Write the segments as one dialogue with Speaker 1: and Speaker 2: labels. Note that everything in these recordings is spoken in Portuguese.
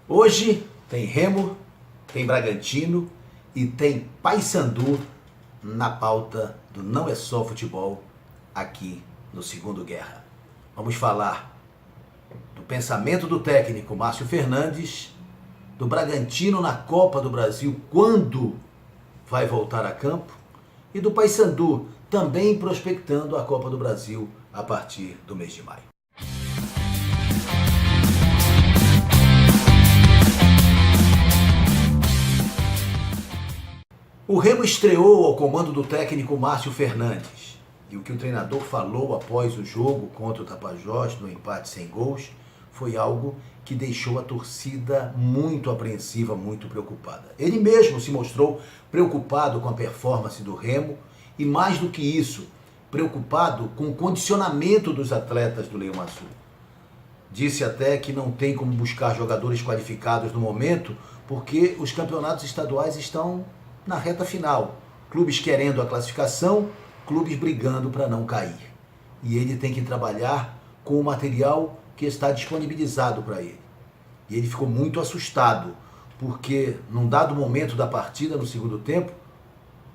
Speaker 1: Hoje tem Remo, tem Bragantino e tem Paysandu na pauta do Não é Só Futebol aqui no Segundo Guerra. Vamos falar do pensamento do técnico Márcio Fernandes, do Bragantino na Copa do Brasil, quando vai voltar a campo, e do Paysandu também prospectando a Copa do Brasil a partir do mês de maio. O Remo estreou ao comando do técnico Márcio Fernandes, e o que o treinador falou após o jogo contra o Tapajós, no empate sem gols, foi algo que deixou a torcida muito apreensiva, muito preocupada. Ele mesmo se mostrou preocupado com a performance do Remo e, mais do que isso, preocupado com o condicionamento dos atletas do Leão Azul. Disse até que não tem como buscar jogadores qualificados no momento, porque os campeonatos estaduais estão na reta final. Clubes querendo a classificação, clubes brigando para não cair. E ele tem que trabalhar com o material que está disponibilizado para ele. E ele ficou muito assustado, porque num dado momento da partida, no segundo tempo,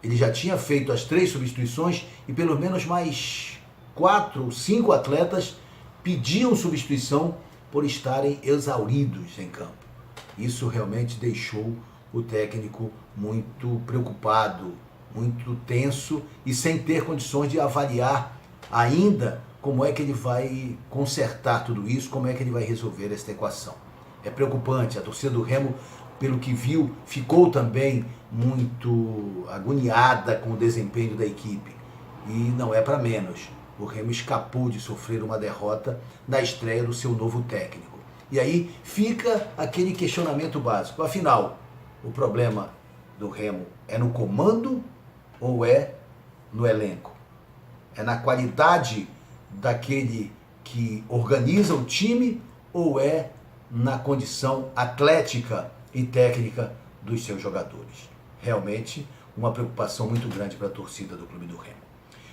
Speaker 1: ele já tinha feito as 3 substituições e pelo menos mais 4 ou 5 atletas pediam substituição por estarem exauridos em campo. Isso realmente deixou o técnico muito preocupado, muito tenso e sem ter condições de avaliar ainda como é que ele vai consertar tudo isso, como é que ele vai resolver esta equação. É preocupante, a torcida do Remo, pelo que viu, ficou também muito agoniada com o desempenho da equipe. E não é para menos, o Remo escapou de sofrer uma derrota na estreia do seu novo técnico. E aí fica aquele questionamento básico, afinal, o problema do Remo é no comando ou é no elenco? É na qualidade daquele que organiza o time ou é na condição atlética e técnica dos seus jogadores? Realmente uma preocupação muito grande para a torcida do Clube do Remo.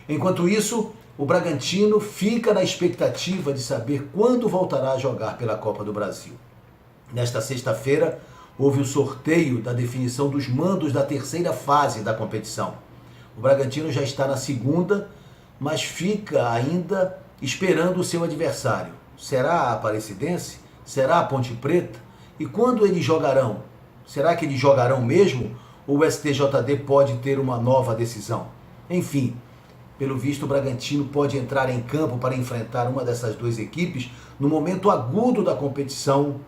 Speaker 1: Enquanto isso, o Bragantino fica na expectativa de saber quando voltará a jogar pela Copa do Brasil. Nesta sexta-feira, houve o sorteio da definição dos mandos da terceira fase da competição. O Bragantino já está na segunda, mas fica ainda esperando o seu adversário. Será a Aparecidense? Será a Ponte Preta? E quando eles jogarão? Será que eles jogarão mesmo? Ou o STJD pode ter uma nova decisão? Enfim, pelo visto o Bragantino pode entrar em campo para enfrentar uma dessas 2 equipes no momento agudo da competição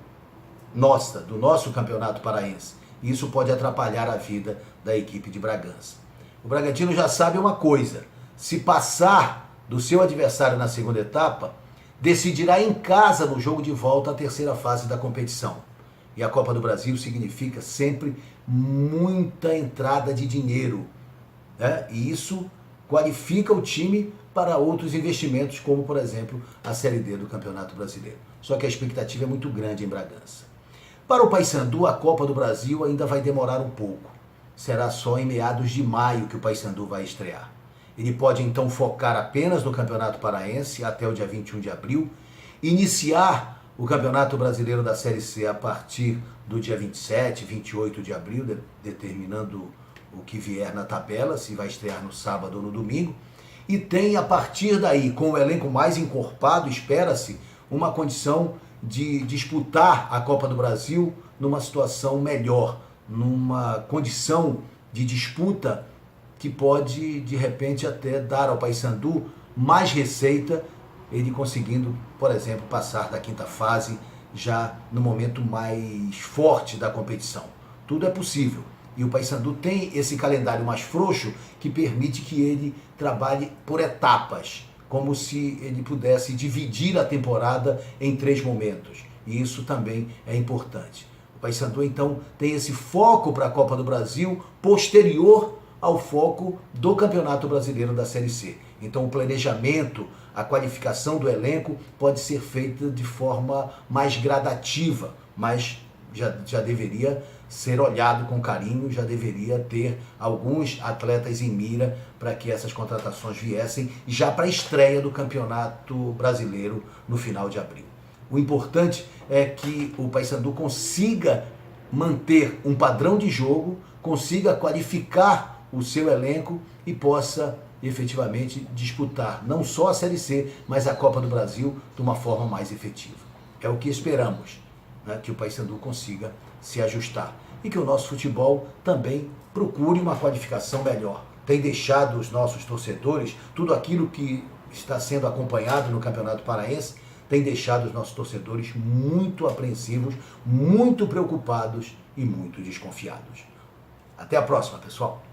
Speaker 1: nossa, do nosso campeonato paraense. Isso pode atrapalhar a vida da equipe de Bragança. O Bragantino já sabe uma coisa: se passar do seu adversário na segunda etapa, decidirá em casa no jogo de volta a terceira fase da competição. E a Copa do Brasil significa sempre muita entrada de dinheiro, né? E isso qualifica o time para outros investimentos, como por exemplo a Série D do Campeonato Brasileiro. Só que a expectativa é muito grande em Bragança. Para o Paysandu, a Copa do Brasil ainda vai demorar um pouco. Será só em meados de maio que o Paysandu vai estrear. Ele pode então focar apenas no Campeonato Paraense até o dia 21 de abril, iniciar o Campeonato Brasileiro da Série C a partir do dia 27, 28 de abril, determinando o que vier na tabela, se vai estrear no sábado ou no domingo, e tem a partir daí, com o elenco mais encorpado, espera-se uma condição de disputar a Copa do Brasil numa situação melhor, numa condição de disputa que pode, de repente, até dar ao Paysandu mais receita, ele conseguindo, por exemplo, passar da quinta fase já no momento mais forte da competição. Tudo é possível. E o Paysandu tem esse calendário mais frouxo que permite que ele trabalhe por etapas, como se ele pudesse dividir a temporada em 3 momentos. E isso também é importante. O Paysandu, então, tem esse foco para a Copa do Brasil posterior ao foco do Campeonato Brasileiro da Série C. Então, o planejamento, a qualificação do elenco pode ser feita de forma mais gradativa, mas já deveria ser olhado com carinho, já deveria ter alguns atletas em mira para que essas contratações viessem já para a estreia do Campeonato Brasileiro no final de abril. O importante é que o Paysandu consiga manter um padrão de jogo, consiga qualificar o seu elenco e possa efetivamente disputar não só a Série C, mas a Copa do Brasil de uma forma mais efetiva. É o que esperamos, né, que o Paysandu consiga se ajustar e que o nosso futebol também procure uma qualificação melhor. Tem deixado os nossos torcedores, tudo aquilo que está sendo acompanhado no Campeonato Paraense, tem deixado os nossos torcedores muito apreensivos, muito preocupados e muito desconfiados. Até a próxima, pessoal!